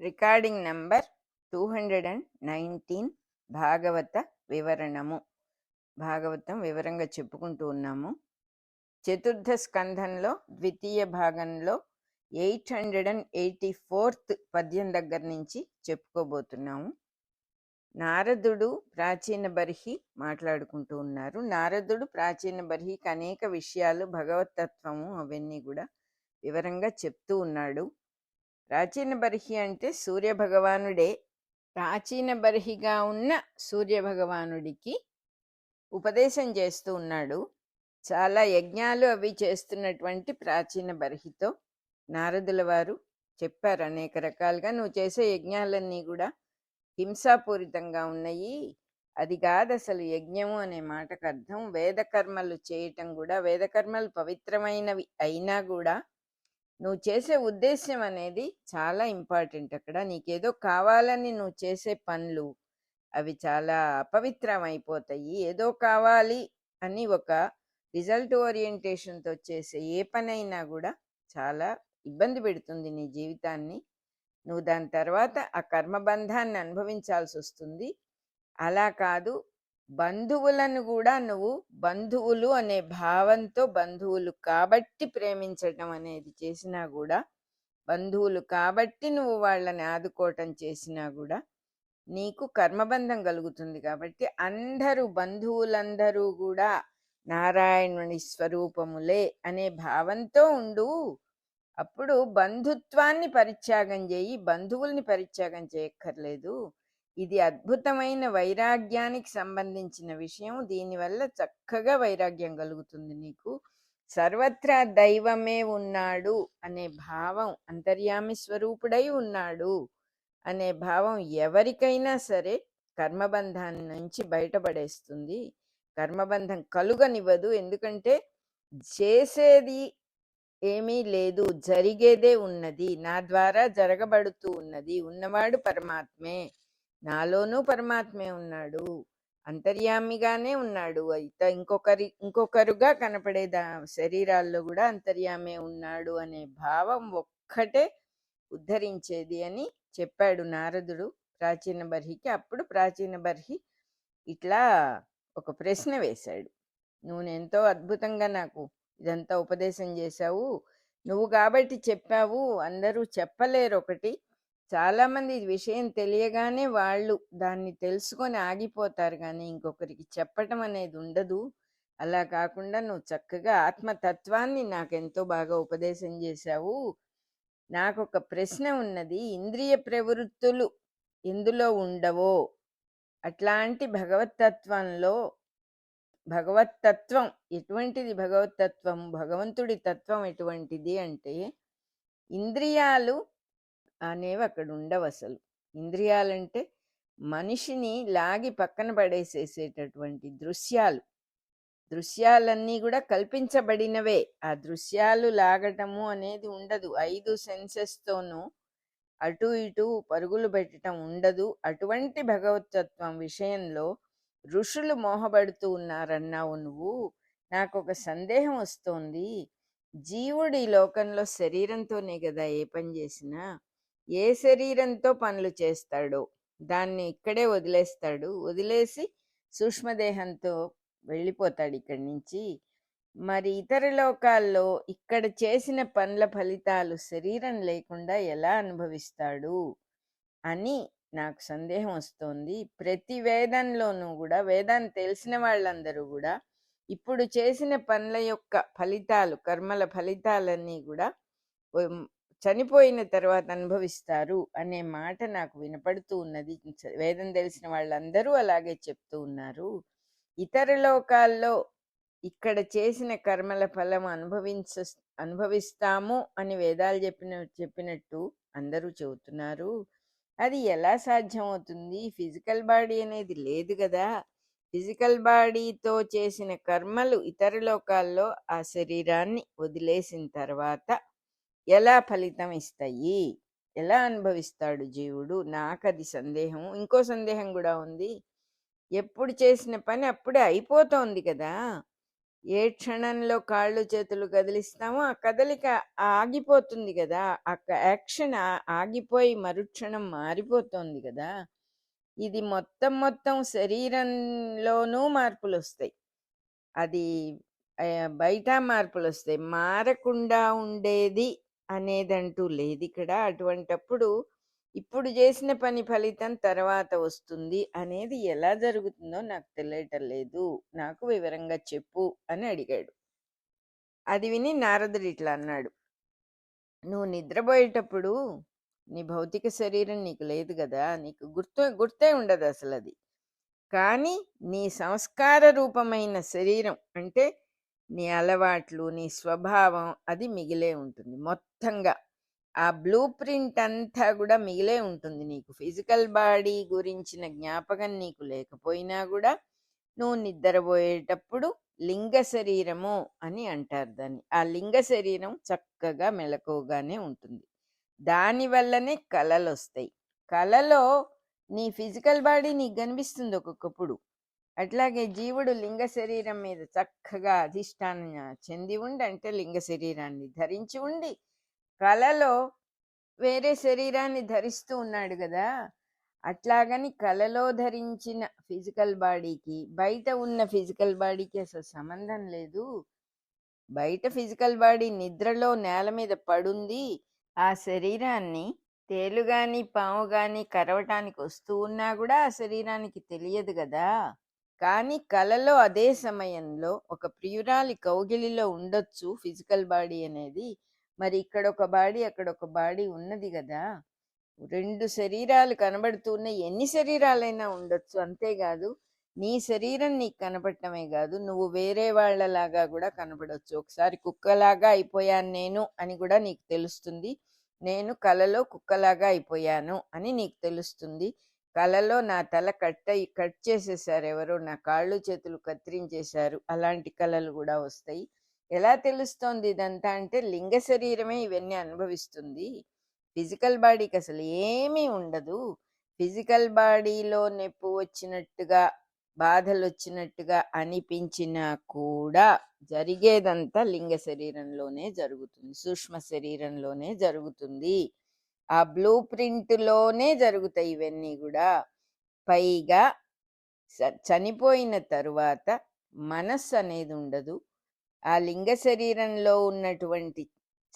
Recording number 219 భాగవత వివరణము. భాగవతం వివరంగా చెప్పుకుంటూ ఉన్నాము. చతుర్థ స్కంధంలో ద్వితీయ భాగంలో 884th పద్యం దగ్గర నుంచి చెప్పుకోబోతున్నాము. నారదుడు ప్రాచీన బర్హి మాట్లాడుకుంటూ ఉన్నారు. నారదుడు ప్రాచీన బర్హికి అనేక విషయాలు, భగవతత్వము అవన్నీ కూడా వివరంగా చెప్తూ ఉన్నాడు. ప్రాచీన బర్హి అంటే సూర్య భగవానుడే. ప్రాచీన బర్హిగా ఉన్న సూర్య భగవానుడికి ఉపదేశం చేస్తూ ఉన్నాడు. చాలా యజ్ఞాలు అవి చేస్తున్నటువంటి ప్రాచీన బర్హితో నారదుల వారు చెప్పారు అనేక రకాలుగా, నువ్వు చేసే యజ్ఞాలన్నీ కూడా హింసాపూరితంగా ఉన్నాయి, అది కాదు అసలు యజ్ఞము అనే మాటకు అర్థం. వేదకర్మలు చేయటం కూడా, వేదకర్మలు పవిత్రమైనవి అయినా కూడా నువ్వు చేసే ఉద్దేశ్యం అనేది చాలా ఇంపార్టెంట్. అక్కడ నీకేదో కావాలని నువ్వు చేసే పనులు అవి చాలా అపవిత్రం అయిపోతాయి. ఏదో కావాలి అని ఒక రిజల్ట్ ఓరియంటేషన్తో చేసే ఏ పనైనా కూడా చాలా ఇబ్బంది పెడుతుంది నీ జీవితాన్ని. నువ్వు దాని తర్వాత ఆ కర్మబంధాన్ని అనుభవించాల్సి వస్తుంది. అలా కాదు, బంధువులను కూడా నువ్వు బంధువులు అనే భావంతో, బంధువులు కాబట్టి ప్రేమించటం అనేది చేసినా కూడా, బంధువులు కాబట్టి నువ్వు వాళ్ళని ఆదుకోవటం చేసినా కూడా నీకు కర్మబంధం కలుగుతుంది. కాబట్టి అందరూ బంధువులందరూ కూడా నారాయణుని స్వరూపములే అనే భావంతో ఉండు. అప్పుడు బంధుత్వాన్ని పరిత్యాగం చేయి, బంధువుల్ని పరిత్యాగం చేయక్కర్లేదు. ఇది అద్భుతమైన వైరాగ్యానికి సంబంధించిన విషయం. దీనివల్ల చక్కగా వైరాగ్యం కలుగుతుంది నీకు. సర్వత్రా దైవమే ఉన్నాడు అనే భావం, అంతర్యామి స్వరూపుడై ఉన్నాడు అనే భావం ఎవరికైనా సరే కర్మబంధాన్ని నుంచి బయటపడేస్తుంది. కర్మబంధం కలుగనివ్వదు. ఎందుకంటే చేసేది ఏమీ లేదు, జరిగేదే ఉన్నది, నా ద్వారా జరగబడుతూ ఉన్నది. ఉన్నవాడు పరమాత్మే, నాలోనూ పరమాత్మే ఉన్నాడు, అంతర్యామిగానే ఉన్నాడు. అయితే ఇంకొకరుగా కనపడే శరీరాల్లో కూడా అంతర్యామే ఉన్నాడు అనే భావం ఒక్కటే ఉద్ధరించేది అని చెప్పాడు నారదుడు ప్రాచీన బర్హికి. అప్పుడు ప్రాచీన బర్హి ఇట్లా ఒక ప్రశ్న వేశాడు. నువ్వు ఎంతో అద్భుతంగా నాకు ఇదంతా ఉపదేశం చేశావు, నువ్వు కాబట్టి చెప్పావు, అందరూ చెప్పలేరు. ఒకటి, చాలామంది ఈ విషయం తెలియగానే వాళ్ళు దాన్ని తెలుసుకొని ఆగిపోతారు, కానీ ఇంకొకరికి చెప్పటం అనేది ఉండదు. అలా కాకుండా నువ్వు చక్కగా ఆత్మతత్వాన్ని నాకెంతో బాగా ఉపదేశం చేశావు. నాకు ఒక ప్రశ్న ఉన్నది, ఇంద్రియ ప్రవృత్తులు ఎందులో ఉండవో అట్లాంటి భగవతత్వంలో, భగవతత్వం ఎటువంటిది? భగవతత్వం, భగవంతుడి తత్వం ఎటువంటిది అంటే ఇంద్రియాలు అనేవి అక్కడ ఉండవు అసలు. ఇంద్రియాలంటే మనిషిని లాగి పక్కన పడేసేసేటటువంటి దృశ్యాలు. దృశ్యాలన్నీ కూడా కల్పించబడినవే. ఆ దృశ్యాలు లాగటము అనేది ఉండదు. 5 సెన్సెస్తోనూ అటు ఇటు పరుగులు పెట్టడం ఉండదు. అటువంటి భగవతత్వం విషయంలో ఋషులు మోహపడుతూ ఉన్నారన్నావు నువ్వు. నాకు ఒక సందేహం వస్తోంది. జీవుడు ఈ లోకంలో శరీరంతోనే కదా ఏ పని చేసినా, ఏ శరీరంతో పనులు చేస్తాడో దాన్ని ఇక్కడే వదిలేస్తాడు. వదిలేసి సూక్ష్మదేహంతో వెళ్ళిపోతాడు ఇక్కడి నుంచి. మరి ఇతర లోకాల్లో ఇక్కడ చేసిన పనుల ఫలితాలు శరీరం లేకుండా ఎలా అనుభవిస్తాడు అని నాకు సందేహం వస్తోంది. ప్రతి వేదంలోనూ కూడా, వేదాన్ని తెలిసిన వాళ్ళందరూ కూడా ఇప్పుడు చేసిన పనుల యొక్క ఫలితాలు, కర్మల ఫలితాలన్నీ కూడా చనిపోయిన తర్వాత అనుభవిస్తారు అనే మాట నాకు వినపడుతూ ఉన్నది. వేదం తెలిసిన వాళ్ళందరూ అలాగే చెప్తూ ఉన్నారు. ఇతర లోకాల్లో ఇక్కడ చేసిన కర్మల ఫలం అనుభవిస్తాము అని వేదాలు చెప్పినట్టు అందరూ చెబుతున్నారు. అది ఎలా సాధ్యం అవుతుంది? ఫిజికల్ బాడీ అనేది లేదు కదా. ఫిజికల్ బాడీతో చేసిన కర్మలు ఇతర లోకాల్లో ఆ శరీరాన్ని వదిలేసిన తర్వాత ఎలా ఫలితం ఇస్తాయి? ఎలా అనుభవిస్తాడు జీవుడు? నాకు అది సందేహం. ఇంకో సందేహం కూడా ఉంది. ఎప్పుడు చేసిన పని అప్పుడే అయిపోతోంది కదా. ఏ క్షణంలో కాళ్ళు చేతులు కదిలిస్తామో ఆ కదలిక ఆగిపోతుంది కదా, ఆ యాక్షన్ ఆగిపోయి మరుక్షణం మారిపోతుంది కదా. ఇది మొత్తం మొత్తం శరీరంలోనూ మార్పులు వస్తాయి. అది బయట మార్పులు వస్తాయి, మారకుండా ఉండేది అనేదంటూ లేదు ఇక్కడ. అటువంటప్పుడు ఇప్పుడు చేసిన పని ఫలితం తర్వాత వస్తుంది అనేది ఎలా జరుగుతుందో నాకు తెలియటం లేదు, నాకు వివరంగా చెప్పు అని అడిగాడు. అది విని నారదుడు ఇట్లా అన్నాడు: నువ్వు నిద్రపోయేటప్పుడు నీ భౌతిక శరీరం నీకు లేదు కదా, నీకు గుర్తే ఉండదు అసలు అది. కానీ నీ సంస్కార రూపమైన శరీరం అంటే నీ అలవాట్లు, నీ స్వభావం అది మిగిలే ఉంటుంది మొత్తంగా. ఆ బ్లూ ప్రింట్ అంతా కూడా మిగిలే ఉంటుంది నీకు. ఫిజికల్ బాడీ గురించిన జ్ఞాపకం నీకు లేకపోయినా కూడా నువ్వు నిద్రపోయేటప్పుడు లింగ శరీరము అని అంటారు దాన్ని. ఆ లింగ శరీరం చక్కగా మెలకువగానే ఉంటుంది. దానివల్లనే కళలు వస్తాయి. కళలో నీ ఫిజికల్ బాడీ నీకు కనిపిస్తుంది ఒక్కొక్కప్పుడు. అట్లాగే జీవుడు లింగ శరీరం మీద చక్కగా అధిష్టానం చెంది ఉండి, అంటే లింగ శరీరాన్ని ధరించి ఉండి కళలో వేరే శరీరాన్ని ధరిస్తూ ఉన్నాడు కదా. అట్లాగని కళలో ధరించిన ఫిజికల్ బాడీకి బయట ఉన్న ఫిజికల్ బాడీకి అసలు సంబంధం లేదు. బయట ఫిజికల్ బాడీ నిద్రలో నేల మీద పడుంది, ఆ శరీరాన్ని తేలు గాని పాము గాని కరవటానికి వస్తూ ఉన్నా కూడా ఆ శరీరానికి తెలియదు కదా. కానీ కలలో అదే సమయంలో ఒక ప్రియురాలి కౌగిలిలో ఉండొచ్చు ఫిజికల్ బాడీ అనేది. మరి ఇక్కడ ఒక బాడీ అక్కడ ఒక బాడీ ఉన్నది కదా. రెండు శరీరాలు కనబడుతున్నాయి, ఎన్ని శరీరాలైనా ఉండొచ్చు. అంతేకాదు నీ శరీరం నీకు కనపడటమే కాదు, నువ్వు వేరే వాళ్ళలాగా కూడా కనపడవచ్చు. ఒకసారి కుక్కలాగా అయిపోయాను నేను అని కూడా నీకు తెలుస్తుంది. నేను కలలో కుక్కలాగా అయిపోయాను అని నీకు తెలుస్తుంది. కలలో నా తల కట్ చేసేసారు ఎవరో, నా కాళ్ళు చేతులు కత్తిరించేశారు, అలాంటి కళలు కూడా వస్తాయి. ఎలా తెలుస్తోంది ఇదంతా అంటే లింగ శరీరమే ఇవన్నీ అనుభవిస్తుంది. ఫిజికల్ బాడీకి అసలు ఏమీ ఉండదు. ఫిజికల్ బాడీలో నొప్పి వచ్చినట్టుగా బాధలు వచ్చినట్టుగా అనిపించినా కూడా జరిగేదంతా లింగ శరీరంలోనే జరుగుతుంది, సూక్ష్మ శరీరంలోనే జరుగుతుంది. ఆ బ్లూ ప్రింట్లోనే జరుగుతాయి ఇవన్నీ కూడా. పైగా చనిపోయిన తరువాత మనస్సు అనేది ఉండదు. ఆ లింగ శరీరంలో ఉన్నటువంటి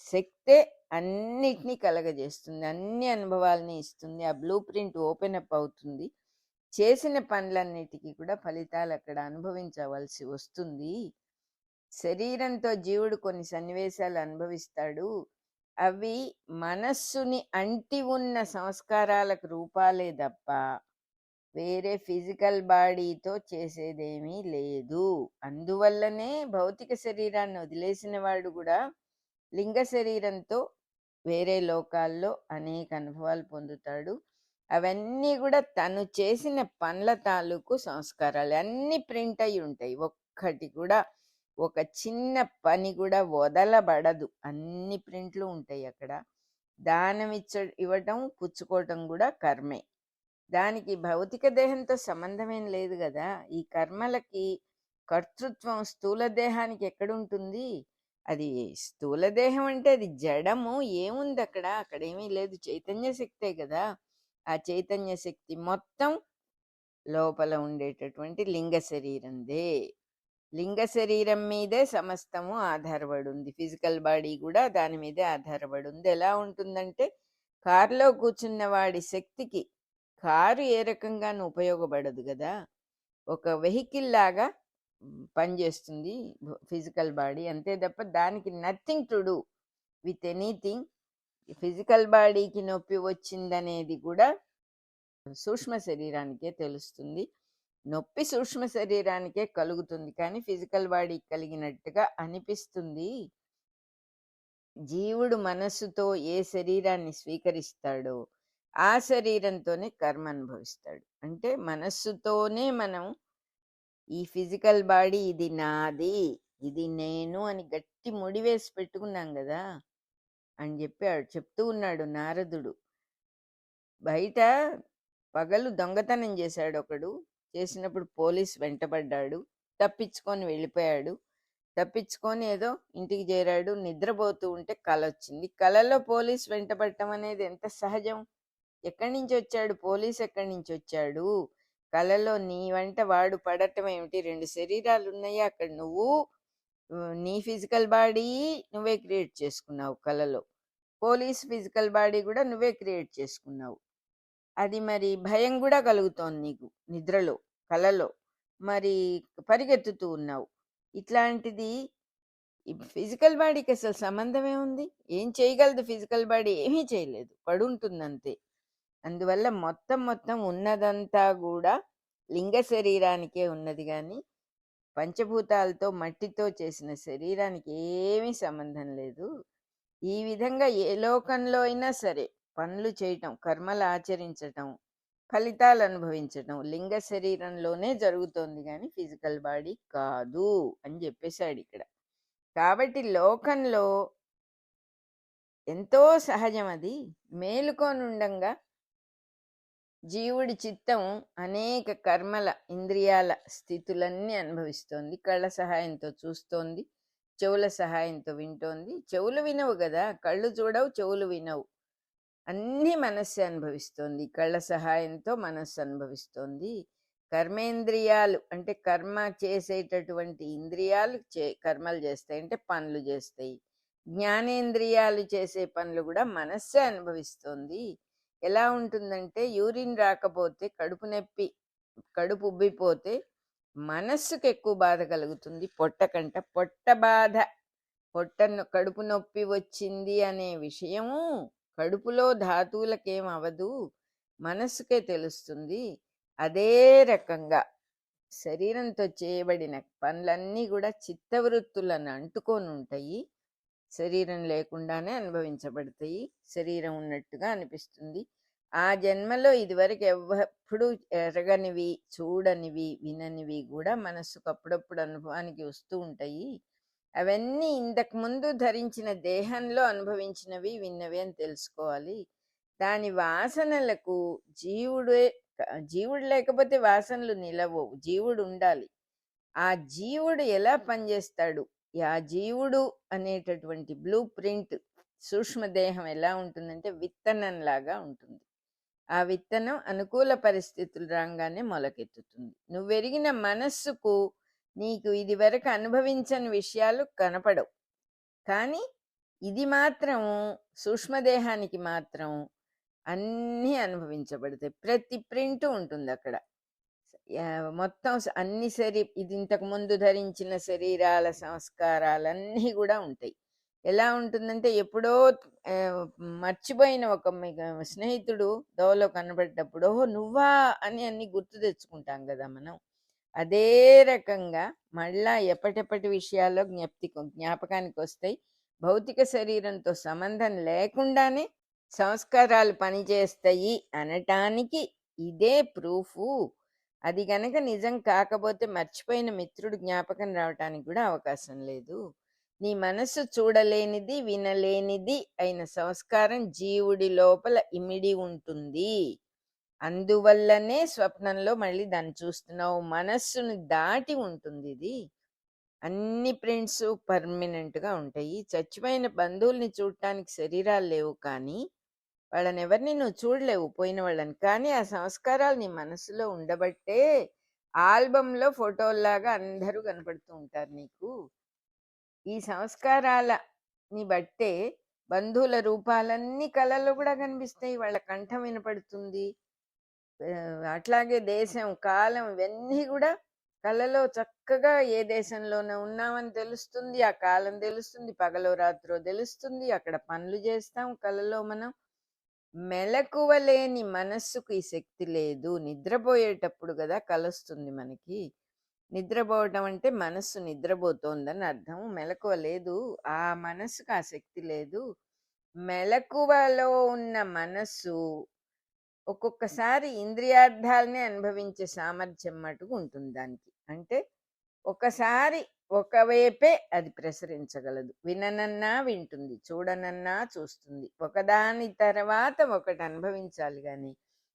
శక్తే అన్నిటినీ కలగజేస్తుంది, అన్ని అనుభవాలని ఇస్తుంది. ఆ బ్లూ ప్రింట్ ఓపెన్ అప్ అవుతుంది. చేసిన పనులన్నిటికీ కూడా ఫలితాలు అక్కడ అనుభవించవలసి వస్తుంది. శరీరంతో జీవుడు కొన్ని సన్నివేశాలు అనుభవిస్తాడు. అవి మనస్సుని అంటి ఉన్న సంస్కారాలకు రూపాలే తప్ప వేరే ఫిజికల్ బాడీతో చేసేదేమీ లేదు. అందువల్లనే భౌతిక శరీరాన్ని వదిలేసిన వాడు కూడా లింగ శరీరంతో వేరే లోకాల్లో అనేక అనుభవాలు పొందుతాడు. అవన్నీ కూడా తను చేసిన పనుల తాలూకు సంస్కారాలు అన్నీ ప్రింట్ అయి ఉంటాయి. ఒక్కటి కూడా ఒక చిన్న పని కూడా వదలబడదు, అన్ని ప్రింట్లు ఉంటాయి అక్కడ. దానం ఇవ్వటం పుచ్చుకోవటం కూడా కర్మే. దానికి భౌతిక దేహంతో సంబంధమేం లేదు కదా. ఈ కర్మలకి కర్తృత్వం స్థూల దేహానికి ఎక్కడుంటుంది? అది స్థూల దేహం అంటే అది జడము, ఏముంది అక్కడ? అక్కడేమీ లేదు, చైతన్య శక్తే కదా. ఆ చైతన్య శక్తి మొత్తం లోపల ఉండేటటువంటి లింగ శరీరందే. లింగ శరీరం మీదే సమస్తము ఆధారపడి ఉంది. ఫిజికల్ బాడీ కూడా దాని మీదే ఆధారపడి ఉంది. ఎలా ఉంటుందంటే కారులో కూర్చున్న వాడి శక్తికి కారు ఏ రకంగానూ ఉపయోగపడదు కదా. ఒక వెహికల్ లాగా పనిచేస్తుంది ఫిజికల్ బాడీ, అంతే తప్ప దానికి nothing to do with anything. Physical బాడీకి నొప్పి వచ్చిందనేది కూడా సూక్ష్మ శరీరానికే తెలుస్తుంది. నొప్పి సూక్ష్మ శరీరానికే కలుగుతుంది, కానీ ఫిజికల్ బాడీకి కలిగినట్టుగా అనిపిస్తుంది. జీవుడు మనస్సుతో ఏ శరీరాన్ని స్వీకరిస్తాడో ఆ శరీరంతోనే కర్మ అనుభవిస్తాడు. అంటే మనస్సుతోనే మనం ఈ ఫిజికల్ బాడీ ఇది నాది, ఇది నేను అని గట్టి ముడివేసి పెట్టుకున్నాం కదా అని చెప్తూ ఉన్నాడు నారదుడు. బయట పగలు దొంగతనం చేశాడు ఒకడు. చేసినప్పుడు పోలీసు వెంటబడ్డాడు, తప్పించుకొని వెళ్ళిపోయాడు. తప్పించుకొని ఏదో ఇంటికి చేరాడు. నిద్రపోతూ ఉంటే కలొచ్చింది. కలలో పోలీస్ వెంటపడటం అనేది ఎంత సహజం. ఎక్కడి నుంచి వచ్చాడు? పోలీస్ ఎక్కడి నుంచి వచ్చాడు? కలలో నీ వెంట వాడు పడటం ఏమిటి? 2 శరీరాలు ఉన్నాయి అక్కడ. నువ్వు నీ ఫిజికల్ బాడీ నువ్వే క్రియేట్ చేసుకున్నావు కలలో. పోలీస్ ఫిజికల్ బాడీ కూడా నువ్వే క్రియేట్ చేసుకున్నావు. అది మరి భయం కూడా కలుగుతోంది నీకు నిద్రలో, కలలో. మరి పరిగెత్తుతూ ఉన్నావు. ఇట్లాంటిది ఈ ఫిజికల్ బాడీకి అసలు సంబంధమే ఉంది? ఏం చేయగలదు ఫిజికల్ బాడీ? ఏమీ చేయలేదు, పడుంటుందంతే. అందువల్ల మొత్తం ఉన్నదంతా కూడా లింగ శరీరానికే ఉన్నది కానీ పంచభూతాలతో మట్టితో చేసిన శరీరానికి ఏమీ సంబంధం లేదు. ఈ విధంగా ఏ లోకంలో అయినా సరే పనులు చేయటం, కర్మలు ఆచరించటం, ఫలితాలు అనుభవించటం లింగ శరీరంలోనే జరుగుతోంది కానీ ఫిజికల్ బాడీ కాదు అని చెప్పేశాడు ఇక్కడ. కాబట్టి లోకంలో ఎంతో సహజం అది. మేలుకోనుండంగా జీవుడి చిత్తం అనేక కర్మల, ఇంద్రియాల స్థితులన్నీ అనుభవిస్తోంది. కళ్ళ సహాయంతో చూస్తోంది, చెవుల సహాయంతో వింటోంది. చెవులు వినవు కదా, కళ్ళు చూడవు, చెవులు వినవు. అన్నీ మనస్సు అనుభవిస్తోంది. కళ్ళ సహాయంతో మనస్సు అనుభవిస్తోంది. కర్మేంద్రియాలు అంటే కర్మ చేసేటటువంటి ఇంద్రియాలు కర్మలు చేస్తాయి, అంటే పనులు చేస్తాయి. జ్ఞానేంద్రియాలు చేసే పనులు కూడా మనస్సే అనుభవిస్తోంది. ఎలా ఉంటుందంటే యూరిన్ రాకపోతే కడుపు నొప్పి, కడుపు ఉబ్బిపోతే మనస్సుకు ఎక్కువ బాధ కలుగుతుంది పొట్ట కంట. పొట్ట బాధ, కడుపు నొప్పి వచ్చింది అనే విషయము కడుపులో ధాతువులకేం అవదు, మనస్సుకే తెలుస్తుంది. అదే రకంగా శరీరంతో చేయబడిన పనులన్నీ కూడా చిత్తవృత్తులను అంటుకొని ఉంటాయి. శరీరం లేకుండానే అనుభవించబడతాయి. శరీరం ఉన్నట్టుగా అనిపిస్తుంది. ఆ జన్మలో ఇదివరకు ఎప్పుడు ఎరగనివి, చూడనివి, విననివి కూడా మనస్సుకు అప్పుడప్పుడు అనుభవానికి వస్తూ ఉంటాయి. అవన్నీ ఇంతకు ముందు ధరించిన దేహంలో అనుభవించినవి, విన్నవి అని తెలుసుకోవాలి. దాని వాసనలకు జీవుడు లేకపోతే వాసనలు నిలవవు, జీవుడు ఉండాలి. ఆ జీవుడు ఎలా పనిచేస్తాడు, ఆ జీవుడు అనేటటువంటి బ్లూ ప్రింట్ సూక్ష్మదేహం ఎలా ఉంటుందంటే విత్తనంలాగా ఉంటుంది. ఆ విత్తనం అనుకూల పరిస్థితులు రాగానే మొలకెత్తుతుంది. నువ్వెరిగిన మనస్సుకు నీకు ఇది వరకు అనుభవించని విషయాలు కనపడవు, కానీ ఇది మాత్రం సూక్ష్మదేహానికి మాత్రం అన్నీ అనుభవించబడతాయి. ప్రతి ప్రింట్ ఉంటుంది అక్కడ. మొత్తం అన్ని ఇది ఇంతకు ముందు ధరించిన శరీరాల సంస్కారాలన్నీ కూడా ఉంటాయి. ఎలా ఉంటుందంటే ఎప్పుడో మర్చిపోయిన ఒక స్నేహితుడు దోవలో కనబడ్డప్పుడు ఓహో నువ్వా అని అన్ని గుర్తు తెచ్చుకుంటాం కదా మనం. అదే రకంగా మళ్ళా ఎప్పటెప్పటి విషయాల్లో జ్ఞాపకానికి వస్తాయి. భౌతిక శరీరంతో సంబంధం లేకుండానే సంస్కారాలు పనిచేస్తాయి అనటానికి ఇదే ప్రూఫు. అది గనక నిజం కాకపోతే మర్చిపోయిన మిత్రుడు జ్ఞాపకం రావటానికి కూడా అవకాశం లేదు. నీ మనస్సు చూడలేనిది, వినలేనిది అయిన సంస్కారం జీవుడి లోపల ఇమిడి ఉంటుంది. అందువల్లనే స్వప్నంలో మళ్ళీ దాన్ని చూస్తున్నావు. మనస్సును దాటి ఉంటుంది ఇది. అన్ని ప్రింట్స్ పర్మనెంట్గా ఉంటాయి. చచ్చిపోయిన బంధువుల్ని చూడటానికి శరీరాలు లేవు, కానీ వాళ్ళని ఎవరిని నువ్వు చూడలేవు, పోయిన వాళ్ళని. కానీ ఆ సంస్కారాలు నీ మనసులో ఉండబట్టే ఆల్బంలో ఫోటోల్లాగా అందరూ కనపడుతూ ఉంటారు నీకు. ఈ సంస్కారాలని బట్టే బంధువుల రూపాలన్నీ కళల్లో కూడా కనిపిస్తాయి, వాళ్ళ కంఠం వినపడుతుంది. అట్లాగే దేశం, కాలం ఇవన్నీ కూడా కళలో చక్కగా ఏ దేశంలోనే ఉన్నామని తెలుస్తుంది, ఆ కాలం తెలుస్తుంది, పగలో రాత్రో తెలుస్తుంది. అక్కడ పనులు చేస్తాం కళలో మనం. మెలకువలేని మనస్సుకు ఈ శక్తి లేదు. నిద్రపోయేటప్పుడు కదా కలొస్తుంది మనకి. నిద్రపోవటం అంటే మనస్సు నిద్రపోతోందని అర్థం. మెలకువ లేదు, ఆ మనస్సుకు ఆ శక్తి లేదు. మెలకువలో ఉన్న మనస్సు ఒక్కొక్కసారి ఇంద్రియార్థాలనే అనుభవించే సామర్థ్యం మటుకు ఉంటుంది దానికి. అంటే ఒకసారి ఒకవైపే అది ప్రసరించగలదు. విననన్నా వింటుంది, చూడనన్నా చూస్తుంది. ఒకదాని తర్వాత ఒకటి అనుభవించాలి కానీ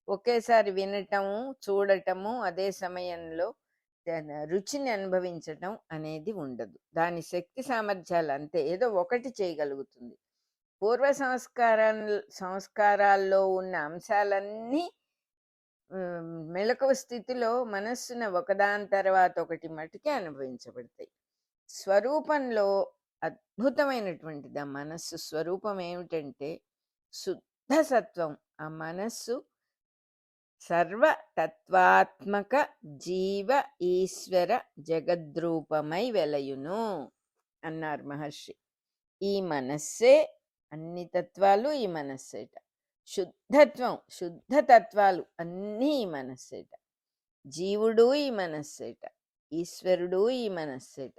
ఒకేసారి వినటము, చూడటము, అదే సమయంలో రుచిని అనుభవించటం అనేది ఉండదు. దాని శక్తి సామర్థ్యాలు అంతే. ఏదో ఒకటి చేయగలుగుతుంది. పూర్వ సంస్కారాల్లో ఉన్న అంశాలన్నీ మెలకువ స్థితిలో మనస్సున ఒకదాని తర్వాత ఒకటి మటుకే అనుభవించబడతాయి. స్వరూపంలో అద్భుతమైనటువంటిది ఆ మనస్సు స్వరూపం ఏమిటంటే శుద్ధ సత్వం. ఆ మనస్సు సర్వతత్వాత్మక జీవ ఈశ్వర జగద్రూపమై వెలయును అన్నారు మహర్షి. ఈ మనస్సే అన్ని తత్వాలు ఈ మనస్సేట. శుద్ధత్వం శుద్ధ తత్వాలు అన్నీ ఈ మనస్సేట. జీవుడు ఈ మనస్సేట, ఈశ్వరుడు ఈ మనస్సేట.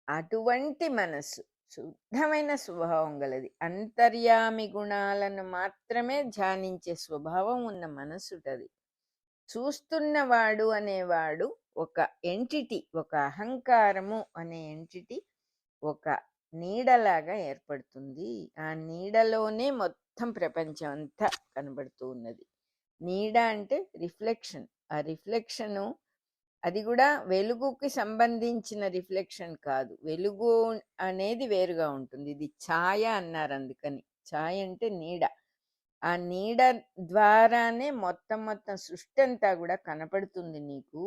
అటువంటి మనస్సు శుద్ధమైన స్వభావం గలది. అంతర్యామి గుణాలను మాత్రమే ధ్యానించే స్వభావం ఉన్న మనస్సుటది. చూస్తున్నవాడు అనేవాడు ఒక ఎంటిటీ, ఒక అహంకారము అనే ఎంటిటీ ఒక నీడలాగా ఏర్పడుతుంది. ఆ నీడలోనే మొత్తం ప్రపంచం అంతా కనబడుతూ ఉన్నది. నీడ అంటే రిఫ్లెక్షన్. ఆ రిఫ్లెక్షను అది కూడా వెలుగుకి సంబంధించిన రిఫ్లెక్షన్ కాదు. వెలుగు అనేది వేరుగా ఉంటుంది. ఇది ఛాయ అన్నారు. అందుకని ఛాయ అంటే నీడ. ఆ నీడ ద్వారానే మొత్తం సృష్టి అంతా కూడా కనపడుతుంది నీకు.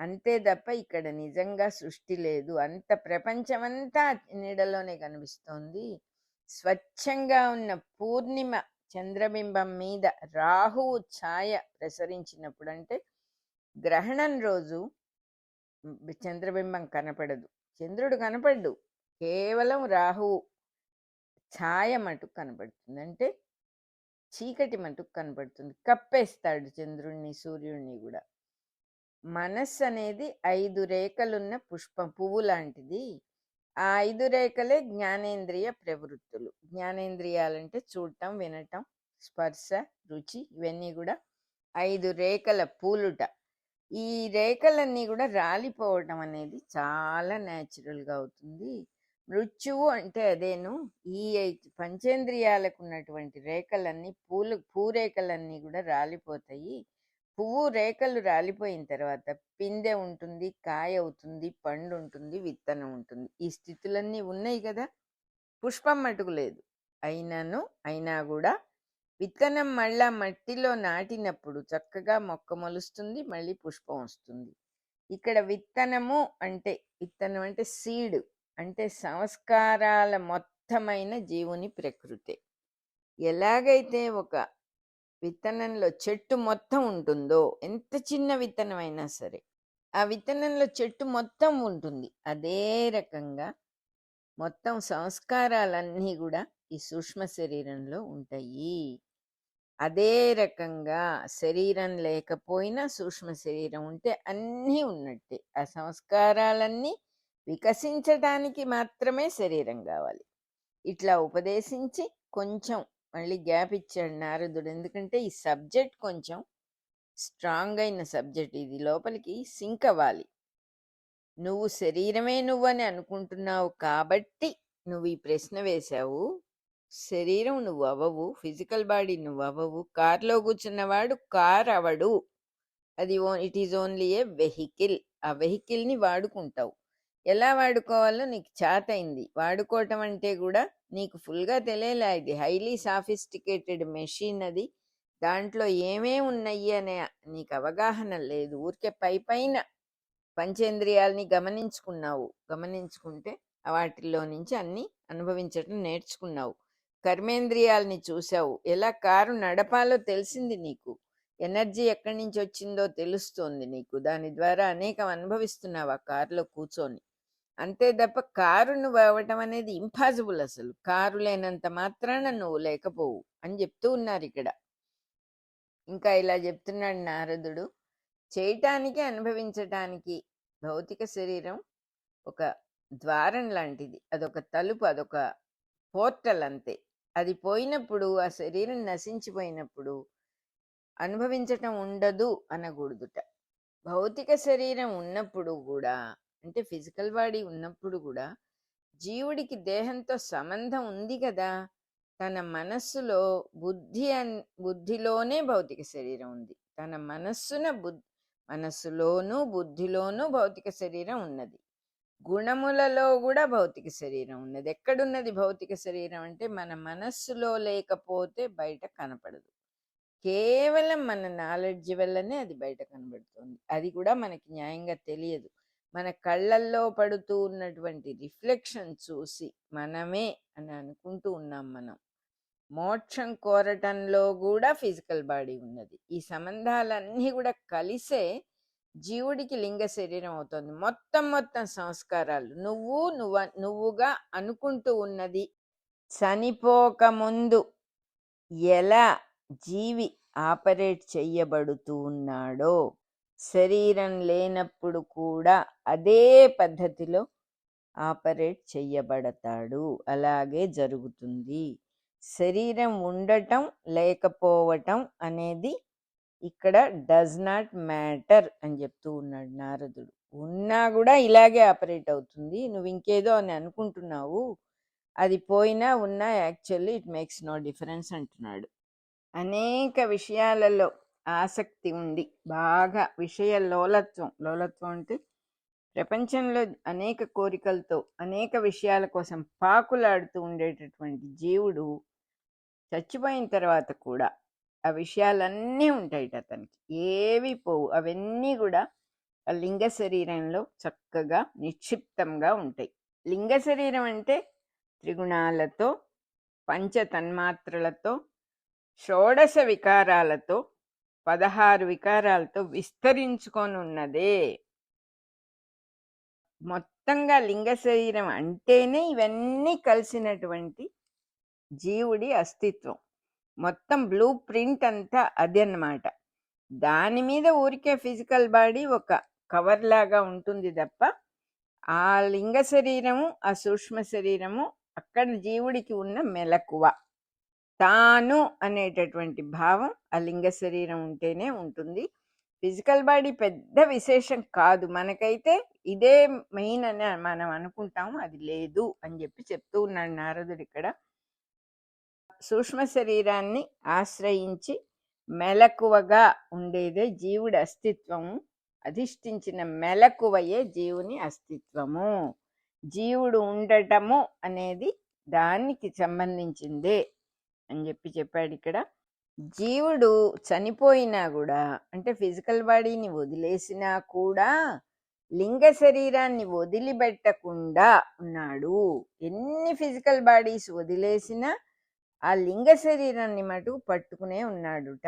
అంతే తప్ప ఇక్కడ నిజంగా సృష్టి లేదు. అంత ప్రపంచమంతా నీడలోనే కనిపిస్తోంది. స్వచ్ఛంగా ఉన్న పూర్ణిమ చంద్రబింబం మీద రాహువు ఛాయ ప్రసరించినప్పుడు, అంటే గ్రహణం రోజు చంద్రబింబం కనపడదు, చంద్రుడు కనపడ్డు, కేవలం రాహువు ఛాయ మటుకు కనపడుతుంది. అంటే చీకటి మటుకు కనపడుతుంది, కప్పేస్తాడు చంద్రుణ్ణి సూర్యుడిని కూడా. మనస్సు అనేది 5 రేఖలున్న పువ్వు లాంటిది. ఆ 5 రేఖలే జ్ఞానేంద్రియ ప్రవృత్తులు. జ్ఞానేంద్రియాలంటే చూడటం, వినటం, స్పర్శ, రుచి, ఇవన్నీ కూడా 5 రేఖల పూలుట. ఈ రేఖలన్నీ కూడా రాలిపోవటం అనేది చాలా న్యాచురల్గా అవుతుంది. మృత్యువు అంటే అదేను. ఈ పంచేంద్రియాలకు ఉన్నటువంటి రేఖలన్నీ పూరేఖలన్నీ కూడా రాలిపోతాయి. పువ్వు రేఖలు రాలిపోయిన తర్వాత పిందె ఉంటుంది, కాయ అవుతుంది, పండు ఉంటుంది, విత్తనం ఉంటుంది. ఈ స్థితులన్నీ ఉన్నాయి కదా. పుష్పం మటుకు లేదు. అయినా కూడా విత్తనం మళ్ళా మట్టిలో నాటినప్పుడు చక్కగా మొక్క మొలుస్తుంది, మళ్ళీ పుష్పం వస్తుంది. ఇక్కడ విత్తనం అంటే సీడ్, అంటే సంస్కారాల మొత్తమైన జీవుని ప్రకృతి. ఎలాగైతే ఒక విత్తనంలో చెట్టు మొత్తం ఉంటుందో, ఎంత చిన్న విత్తనం అయినా సరే ఆ విత్తనంలో చెట్టు మొత్తం ఉంటుంది, అదే రకంగా మొత్తం సంస్కారాలన్నీ కూడా ఈ సూక్ష్మ శరీరంలో ఉంటాయి. అదే రకంగా శరీరం లేకపోయినా సూక్ష్మ శరీరం ఉంటే అన్నీ ఉన్నట్టే. ఆ సంస్కారాలన్నీ వికసించడానికి మాత్రమే శరీరం కావాలి. ఇట్లా ఉపదేశించి కొంచెం మళ్ళీ గ్యాప్ ఇచ్చాడు నారదుడు. ఎందుకంటే ఈ సబ్జెక్ట్ కొంచెం స్ట్రాంగ్ అయిన సబ్జెక్ట్, ఇది లోపలికి సింక్ అవ్వాలి. నువ్వు శరీరమే నువ్వని అనుకుంటున్నావు కాబట్టి నువ్వు ఈ ప్రశ్న వేశావు. శరీరం నువ్వు అవ్వవు, ఫిజికల్ బాడీ నువ్వు అవ్వవు. కార్లో కూర్చున్నవాడు కార్ అవడు. అది it is only A vehicle. ఆ వెహికల్ని వాడుకుంటావు. ఎలా వాడుకోవాలో నీకు చేతైంది. వాడుకోవటం అంటే కూడా నీకు ఫుల్గా తెలియలే. ఇది హైలీ సాఫిస్టికేటెడ్ మెషిన్. అది దాంట్లో ఏమేమి ఉన్నాయి అనే నీకు అవగాహన లేదు. ఊరికే పైన పంచేంద్రియాలని గమనించుకుంటే వాటిల్లో నుంచి అన్నీ అనుభవించటం నేర్చుకున్నావు. కర్మేంద్రియాలని చూసావు, ఎలా కారు నడపాలో తెలిసింది నీకు. ఎనర్జీ ఎక్కడి నుంచి వచ్చిందో తెలుస్తోంది నీకు. దాని ద్వారా అనేకం అనుభవిస్తున్నావు ఆ కారులో కూర్చొని. అంతే తప్ప కారు నువ్వు అవ్వటం అనేది ఇంపాసిబుల్. అసలు కారు లేనంత మాత్రాన నువ్వు లేకపోవు అని చెప్తూ ఉన్నారు ఇక్కడ. ఇంకా ఇలా చెప్తున్నాడు నారదుడు. చేయటానికి అనుభవించటానికి భౌతిక శరీరం ఒక ద్వారం లాంటిది, అదొక తలుపు, అదొక పోర్టల్ అంతే. అది పోయినప్పుడు, ఆ శరీరం నశించిపోయినప్పుడు అనుభవించటం ఉండదు అనకూడదుట. భౌతిక శరీరం ఉన్నప్పుడు కూడా, అంటే ఫిజికల్ బాడీ ఉన్నప్పుడు కూడా జీవుడికి దేహంతో సంబంధం ఉంది కదా. తన మనస్సులో బుద్ధిలోనే భౌతిక శరీరం ఉంది. తన మనస్సున మనస్సులోను బుద్ధిలోను భౌతిక శరీరం ఉన్నది. గుణములలో కూడా భౌతిక శరీరం ఉన్నది. ఎక్కడున్నది భౌతిక శరీరం అంటే మన మనస్సులో లేకపోతే బయట కనపడదు. కేవలం మన నాలెడ్జ్ వల్లనే అది బయట కనబడుతుంది. అది కూడా మనకి న్యాయంగా తెలియదు. మన కళ్ళల్లో పడుతూ ఉన్నటువంటి రిఫ్లెక్షన్ చూసి మనమే అని అనుకుంటూ ఉన్నాం మనం. మోక్షం కోరటంలో కూడా ఫిజికల్ బాడీ ఉన్నది. ఈ సంబంధాలన్నీ కూడా కలిసే జీవుడికి లింగ శరీరం అవుతుంది. మొత్తం సంస్కారాలు నువ్వుగా అనుకుంటూ ఉన్నది చనిపోక ముందు ఎలా జీవి ఆపరేట్ చెయ్యబడుతూ ఉన్నాడో శరీరం లేనప్పుడు కూడా అదే పద్ధతిలో ఆపరేట్ చెయ్యబడతాడు. అలాగే జరుగుతుంది. శరీరం ఉండటం లేకపోవటం అనేది ఇక్కడ డస్ నాట్ మ్యాటర్ అని చెప్తూ ఉన్నాడు నారదుడు. ఉన్నా కూడా ఇలాగే ఆపరేట్ అవుతుంది. నువ్వు ఇంకేదో అని అనుకుంటున్నావు, అది పోయినా ఉన్నా actually it makes no difference అంటున్నాడు. అనేక విషయాలలో ఆసక్తి ఉండి బాగా విషయ లోలత్వం అంటే ప్రపంచంలో అనేక కోరికలతో అనేక విషయాల కోసం పాకులాడుతూ ఉండేటటువంటి జీవుడు చచ్చిపోయిన తర్వాత కూడా ఆ విషయాలన్నీ ఉంటాయిట అతనికి, ఏవి పోవు. అవన్నీ కూడా ఆ లింగ శరీరంలో చక్కగా నిక్షిప్తంగా ఉంటాయి. లింగ శరీరం అంటే త్రిగుణాలతో, పంచ తన్మాత్రలతో, షోడశ వికారాలతో, 16 వికారాలతో విస్తరించుకొని ఉన్నదే. మొత్తంగా లింగ శరీరం అంటేనే ఇవన్నీ కలిసినటువంటి జీవుడి అస్తిత్వం. మొత్తం బ్లూ ప్రింట్ అంతా అది అన్నమాట. దాని మీద ఊరికే ఫిజికల్ బాడీ ఒక కవర్ లాగా ఉంటుంది తప్ప ఆ లింగ శరీరము, ఆ సూక్ష్మ శరీరము అక్కడ జీవుడికి ఉన్న మెలకువ. తాను అనేటటువంటి భావం ఆ లింగ శరీరం ఉంటేనే ఉంటుంది. ఫిజికల్ బాడీ పెద్ద విశేషం కాదు. మనకైతే ఇదే మెయిన్ అని మనం అనుకుంటాము, అది లేదు అని చెప్తూ ఉన్నాడు నారదుడు ఇక్కడ. సూక్ష్మ శరీరాన్ని ఆశ్రయించి మెలకువగా ఉండేదే జీవుడి అస్తిత్వము. అధిష్ఠించిన మెలకువయే జీవుని అస్తిత్వము. జీవుడు ఉండటము అనేది దానికి సంబంధించిందే అని చెప్పాడు ఇక్కడ. జీవుడు చనిపోయినా కూడా, అంటే ఫిజికల్ బాడీని వదిలేసినా కూడా లింగ శరీరాన్ని వదిలిపెట్టకుండా ఉన్నాడు. ఎన్ని ఫిజికల్ బాడీస్ వదిలేసినా ఆ లింగ శరీరాన్ని మటుకు పట్టుకునే ఉన్నాడుట.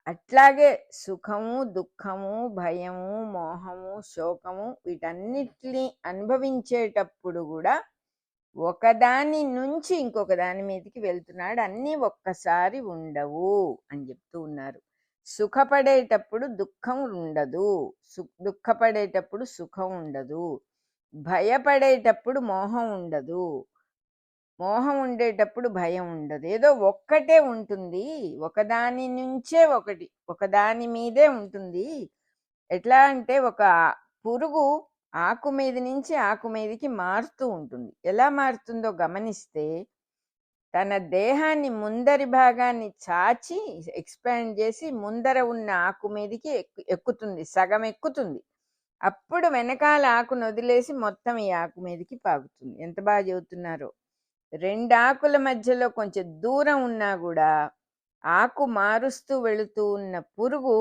అట్లాగే సుఖము, దుఃఖము, భయము, మోహము, శోకము వీటన్నిటిని అనుభవించేటప్పుడు కూడా ఒకదాని నుంచి ఇంకొక దాని మీదకి వెళ్తున్నాడు. అన్నీ ఒక్కసారి ఉండవు అని చెప్తూ ఉన్నారు. సుఖపడేటప్పుడు దుఃఖం ఉండదు, దుఃఖపడేటప్పుడు సుఖం ఉండదు, భయపడేటప్పుడు మోహం ఉండదు, మోహం ఉండేటప్పుడు భయం ఉండదు. ఏదో ఒక్కటే ఉంటుంది, ఒకదాని నుంచే ఒకదాని మీదే ఉంటుంది. ఎట్లా అంటే ఒక పురుగు ఆకు మీద నుంచి ఆకు మీదకి మారుతూ ఉంటుంది. ఎలా మారుతుందో గమనిస్తే తన దేహాన్ని ముందరి భాగాన్ని చాచి ఎక్స్పాండ్ చేసి ముందర ఉన్న ఆకు మీదకి ఎక్కుతుంది, సగం ఎక్కుతుంది. అప్పుడు వెనకాల ఆకును వదిలేసి మొత్తం ఈ ఆకు మీదకి పాకుతుంది. ఎంత బాగా చెబుతున్నారో. 2 ఆకుల మధ్యలో కొంచెం దూరం ఉన్నా కూడా ఆకు మారుస్తూ వెళుతూ ఉన్న పురుగు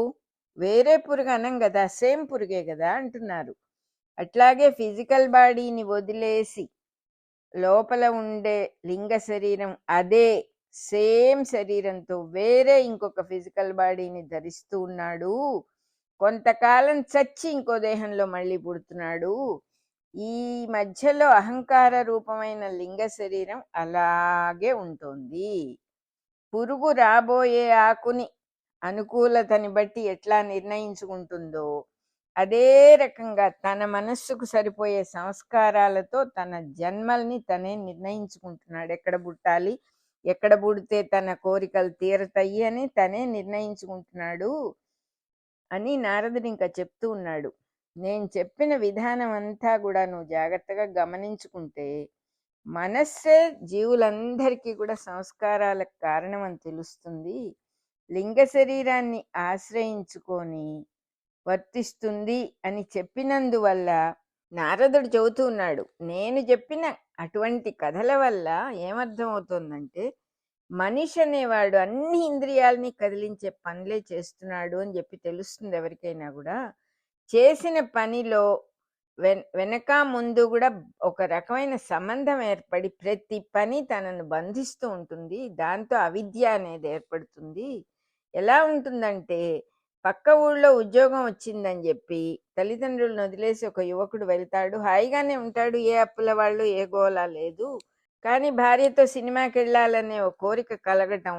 వేరే పురుగు అనం కదా, సేమ్ పురుగే కదా అంటున్నారు. అట్లాగే ఫిజికల్ బాడీని వదిలేసి లోపల ఉండే లింగ శరీరం అదే సేమ్ శరీరంతో వేరే ఇంకొక ఫిజికల్ బాడీని ధరిస్తూ ఉన్నాడు. కొంతకాలం చచ్చి ఇంకో దేహంలో మళ్ళీ పుడుతున్నాడు. ఈ మధ్యలో అహంకార రూపమైన లింగ శరీరం అలాగే ఉంటుంది. పురుగు రాబోయే ఆకుని అనుకూలతని బట్టి ఎట్లా నిర్ణయించుకుంటుందో అదే రకంగా తన మనస్సుకు సరిపోయే సంస్కారాలతో తన జన్మల్ని తనే నిర్ణయించుకుంటున్నాడు. ఎక్కడ పుట్టాలి, ఎక్కడ పుడితే తన కోరికలు తీరతాయి అని తనే నిర్ణయించుకుంటున్నాడు అని నారదుడు ఇంకా చెప్తూ ఉన్నాడు. నేను చెప్పిన విధానం అంతా కూడా నువ్వు జాగ్రత్తగా గమనించుకుంటే మనస్సే జీవులందరికీ కూడా సంస్కారాలకు కారణం అని తెలుస్తుంది. లింగ శరీరాన్ని ఆశ్రయించుకొని వర్తిస్తుంది అని చెప్పినందువల్ల నారదుడు చెబుతూ ఉన్నాడు. నేను చెప్పిన అటువంటి కథల వల్ల ఏమర్థం అవుతుందంటే, మనిషి అనేవాడు అన్ని ఇంద్రియాలని కదిలించే పనులే చేస్తున్నాడు అని చెప్పి తెలుస్తుంది ఎవరికైనా కూడా. చేసిన పనిలో వెనక ముందు కూడా ఒక రకమైన సంబంధం ఏర్పడి ప్రతి పని తనను బంధిస్తూ ఉంటుంది. దాంతో అవిద్య అనేది ఏర్పడుతుంది. ఎలా ఉంటుందంటే, పక్క ఊళ్ళో ఉద్యోగం వచ్చిందని చెప్పి తల్లిదండ్రులను వదిలేసి ఒక యువకుడు వెళ్తాడు. హాయిగానే ఉంటాడు, ఏ అప్పుల వాళ్ళు ఏ గోలా లేదు. కానీ భార్యతో సినిమాకి వెళ్ళాలనే ఒక కోరిక కలగటం,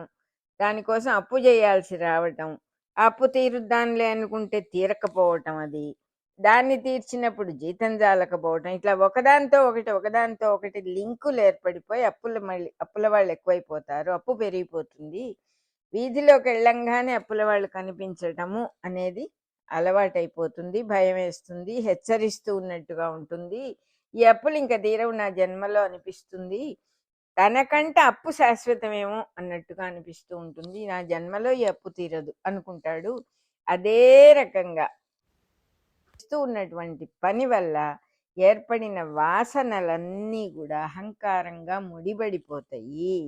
దానికోసం అప్పు చేయాల్సి రావటం, ఆ అప్పు తీరుద్దాంలే అనుకుంటే తీరకపోవటం, అది దాన్ని తీర్చినప్పుడు జీతం జాలకపోవటం, ఇట్లా ఒకదాంతో ఒకటి ఒకదాంతో ఒకటి లింకులు ఏర్పడిపోయి అప్పుల వాళ్ళు ఎక్కువైపోతారు, అప్పు పెరిగిపోతుంది. వీధిలోకి వెళ్ళంగానే అప్పుల వాళ్ళు కనిపించటము అనేది అలవాటైపోతుంది. భయం వేస్తుంది, హెచ్చరిస్తూ ఉన్నట్టుగా ఉంటుంది. ఈ అప్పులు ఇంకా తీరవు నా జన్మలో అనిపిస్తుంది. తనకంటే అప్పు శాశ్వతమేమో అన్నట్టుగా అనిపిస్తూ ఉంటుంది. నా జన్మలో ఈ అప్పు తీరదు అనుకుంటాడు. అదే రకంగా చేస్తూ ఉన్నటువంటి పని వల్ల ఏర్పడిన వాసనలన్నీ కూడా అహంకారంగా ముడిపడిపోతాయి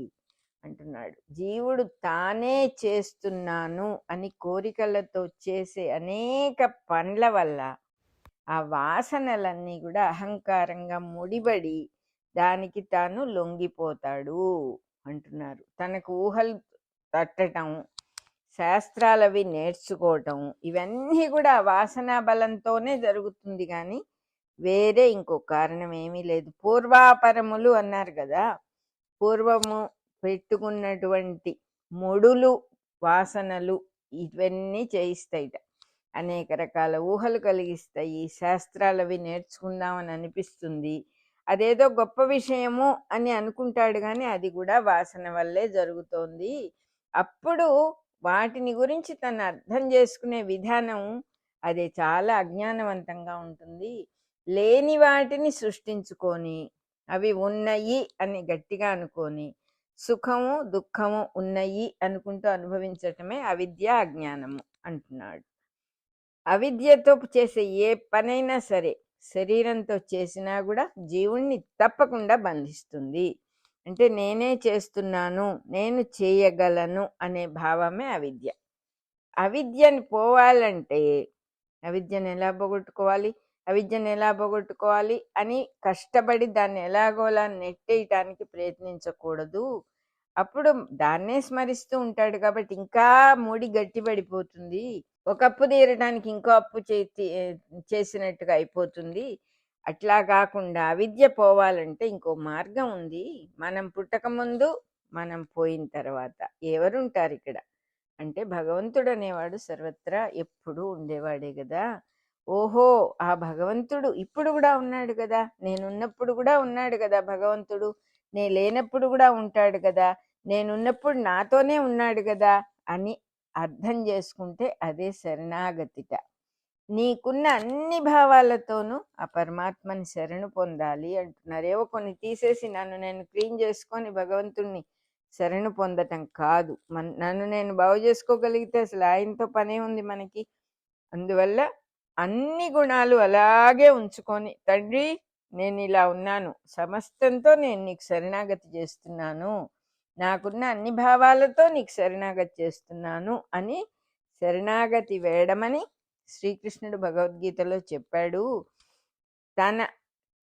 అంటున్నాడు. జీవుడు తానే చేస్తున్నాను అని కోరికలతో చేసే అనేక పనుల వల్ల ఆ వాసనలన్నీ కూడా అహంకారంగా ముడిపడి దానికి తాను లొంగిపోతాడు అంటున్నారు. తనకు ఊహలు తట్టడం, శాస్త్రాలవి నేర్చుకోవటం, ఇవన్నీ కూడా వాసనా బలంతోనే జరుగుతుంది, కానీ వేరే ఇంకో కారణం ఏమీ లేదు. పూర్వాపరములు అన్నారు కదా, పూర్వము పెట్టుకున్నటువంటి ముడులు, వాసనలు ఇవన్నీ చేయిస్తాయిట. అనేక రకాల ఊహలు కలిగిస్తాయి. శాస్త్రాలవి నేర్చుకుందామని అనిపిస్తుంది, అదేదో గొప్ప విషయము అని అనుకుంటాడు, కానీ అది కూడా వాసన వల్లే జరుగుతోంది. అప్పుడు వాటిని గురించి తను అర్థం చేసుకునే విధానం అది చాలా అజ్ఞానవంతంగా ఉంటుంది. లేని వాటిని సృష్టించుకొని అవి ఉన్నాయి అని గట్టిగా అనుకొని సుఖము దుఃఖము ఉన్నాయి అనుకుంటూ అనుభవించటమే అవిద్య, అజ్ఞానము అంటున్నాడు. అవిద్యతో చేసే ఏ పనైనా సరే శరీరంతో చేసినా కూడా జీవుణ్ణి తప్పకుండా బంధిస్తుంది. అంటే నేనే చేస్తున్నాను, నేను చేయగలను అనే భావమే అవిద్య. అవిద్యని పోవాలంటే అవిద్యను ఎలా పోగొట్టుకోవాలి అని కష్టపడి దాన్ని ఎలాగోలా నెట్టేయటానికి ప్రయత్నించకూడదు. అప్పుడు దాన్నే స్మరిస్తూ ఉంటాడు కాబట్టి ఇంకా ముడి గట్టిపడిపోతుంది. ఒక అప్పు తీరడానికి ఇంకో అప్పు చేసినట్టుగా అయిపోతుంది. అట్లా కాకుండా అవిద్య పోవాలంటే ఇంకో మార్గం ఉంది. మనం పుట్టక ముందు, మనం పోయిన తర్వాత ఎవరుంటారు ఇక్కడ అంటే, భగవంతుడు అనేవాడు సర్వత్రా ఎప్పుడూ ఉండేవాడే కదా. ఓహో, ఆ భగవంతుడు ఇప్పుడు కూడా ఉన్నాడు కదా, నేనున్నప్పుడు కూడా ఉన్నాడు కదా భగవంతుడు, నేను లేనప్పుడు కూడా ఉంటాడు కదా, నేనున్నప్పుడు నాతోనే ఉన్నాడు కదా అని అర్థం చేసుకుంటే అదే శరణాగతిట. నీకున్న అన్ని భావాలతోనూ ఆ పరమాత్మని శరణు పొందాలి అంటున్నారు. ఏవో కొన్ని తీసేసి నన్ను నేను క్లీన్ చేసుకొని భగవంతుణ్ణి శరణు పొందటం కాదు. నన్ను నేను బాగు చేసుకోగలిగితే అసలు ఆయనతో పనే ఉంది మనకి. అందువల్ల అన్ని గుణాలు అలాగే ఉంచుకొని, తండ్రి నేను ఇలా ఉన్నాను, సమస్తంతో నేను నీకు శరణాగతి చేస్తున్నాను, నాకున్న అన్ని భావాలతో నీకు శరణాగతి చేస్తున్నాను అని శరణాగతి వేయడమని శ్రీకృష్ణుడు భగవద్గీతలో చెప్పాడు.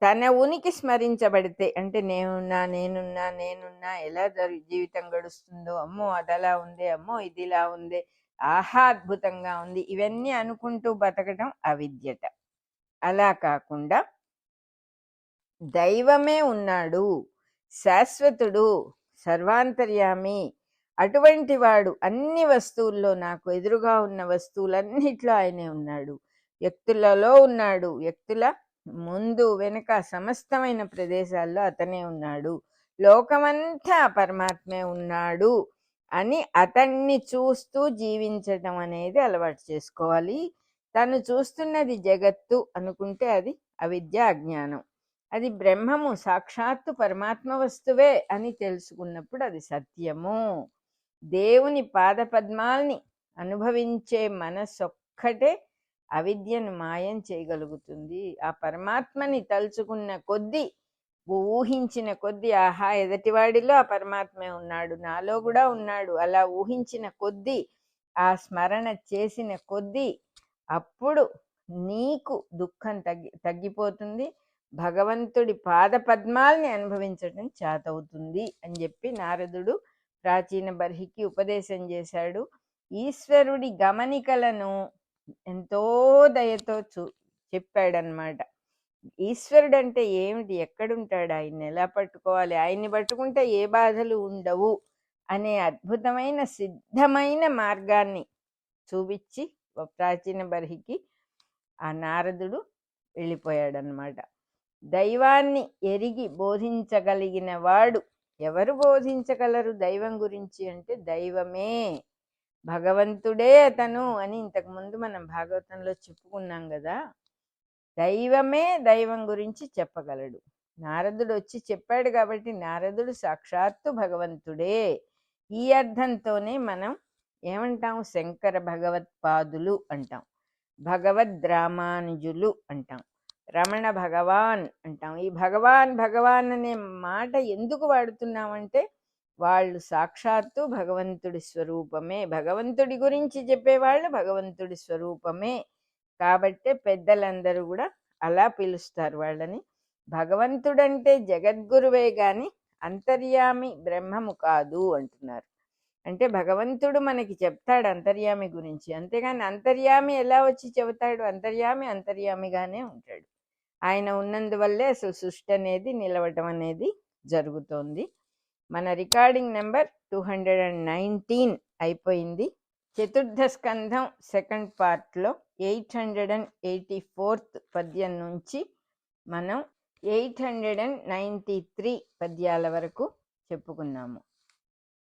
తన ఉనికి స్మరించబడితే, అంటే నేనున్నా ఎలా జీవితం గడుస్తుందో, అమ్మో అదలా ఉంది, అమ్మో ఇదిలా ఉంది, ఆహా అద్భుతంగా ఉంది, ఇవన్నీ అనుకుంటూ బతకడం అవిద్యట. అలా కాకుండా దైవమే ఉన్నాడు, శాశ్వతుడు, సర్వాంతర్యామి, అటువంటి వాడు అన్ని వస్తువుల్లో, నాకు ఎదురుగా ఉన్న వస్తువులన్నిట్లో ఆయనే ఉన్నాడు, వ్యక్తులలో ఉన్నాడు, వ్యక్తుల ముందు వెనుక సమస్తమైన ప్రదేశాల్లో అతనే ఉన్నాడు, లోకమంతా పరమాత్మే ఉన్నాడు అని అతన్ని చూస్తూ జీవించటం అనేది అలవాటు చేసుకోవాలి. తను చూస్తున్నది జగత్తు అనుకుంటే అది అవిద్య, అజ్ఞానం. అది బ్రహ్మము, సాక్షాత్తు పరమాత్మ వస్తువే అని తెలుసుకున్నప్పుడు అది సత్యము. దేవుని పాదపద్మాల్ని అనుభవించే మనసొక్కటే అవిద్యను మాయం చేయగలుగుతుంది. ఆ పరమాత్మని తలుచుకున్న కొద్దీ, ఊహించిన కొద్దీ, ఆహా ఎదటివాడిలో ఆ పరమాత్మే ఉన్నాడు, నాలో కూడా ఉన్నాడు, అలా ఊహించిన కొద్దీ, ఆ స్మరణ చేసిన కొద్దీ అప్పుడు నీకు దుఃఖం తగ్గిపోతుంది, భగవంతుడి పాద పద్మాల్ని అనుభవించడం చేతవుతుంది అని చెప్పి నారదుడు ప్రాచీన బర్హికి ఉపదేశం చేశాడు. ఈశ్వరుడి గమనికలను ఎంతో దయతో చెప్పాడనమాట. ఈశ్వరుడు అంటే ఏమిటి, ఎక్కడుంటాడు, ఆయన్ని ఎలా పట్టుకోవాలి, ఆయన్ని పట్టుకుంటే ఏ బాధలు ఉండవు అనే అద్భుతమైన సిద్ధమైన మార్గాన్ని చూపించి ప్రాచీన బర్హికి ఆ నారదుడు వెళ్ళిపోయాడనమాట. దైవాన్ని ఎరిగి బోధించగలిగిన వాడు, ఎవరు బోధించగలరు దైవం గురించి అంటే దైవమే, భగవంతుడే అతను అని ఇంతకుముందు మనం భాగవతంలో చెప్పుకున్నాం కదా. దైవమే దైవం గురించి చెప్పగలడు. నారదుడు వచ్చి చెప్పాడు కాబట్టి నారదుడు సాక్షాత్తు భగవంతుడే. ఈ అర్థంతోనే మనం ఏమంటాం, శంకర భగవత్పాదులు అంటాం, భగవద్ రామానుజులు అంటాం, రమణ భగవాన్ అంటాం. ఈ భగవాన్ భగవాన్ అనే మాట ఎందుకు వాడుతున్నామంటే వాళ్ళు సాక్షాత్తు భగవంతుడి స్వరూపమే, భగవంతుడి గురించి చెప్పేవాళ్ళు భగవంతుడి స్వరూపమే. కాబట్టే పెద్దలందరూ కూడా అలా పిలుస్తారు వాళ్ళని. భగవంతుడంటే జగద్గురువే గాని అంతర్యామి బ్రహ్మము కాదు అంటున్నారు. అంటే భగవంతుడు మనకి చెప్తాడు అంతర్యామి గురించి, అంతేగాని అంతర్యామి ఎలా వచ్చి చెబుతాడు, అంతర్యామి అంతర్యామిగానే ఉంటాడు. ఆయన ఉన్నందువల్లే అసలు సృష్టి అనేది నిలవటం అనేది జరుగుతోంది. మన రికార్డింగ్ నెంబర్ 219 అయిపోయింది. చతుర్థ స్కంధం సెకండ్ పార్ట్లో 884th పద్యం నుంచి మనం 893 పద్యాల వరకు చెప్పుకున్నాము.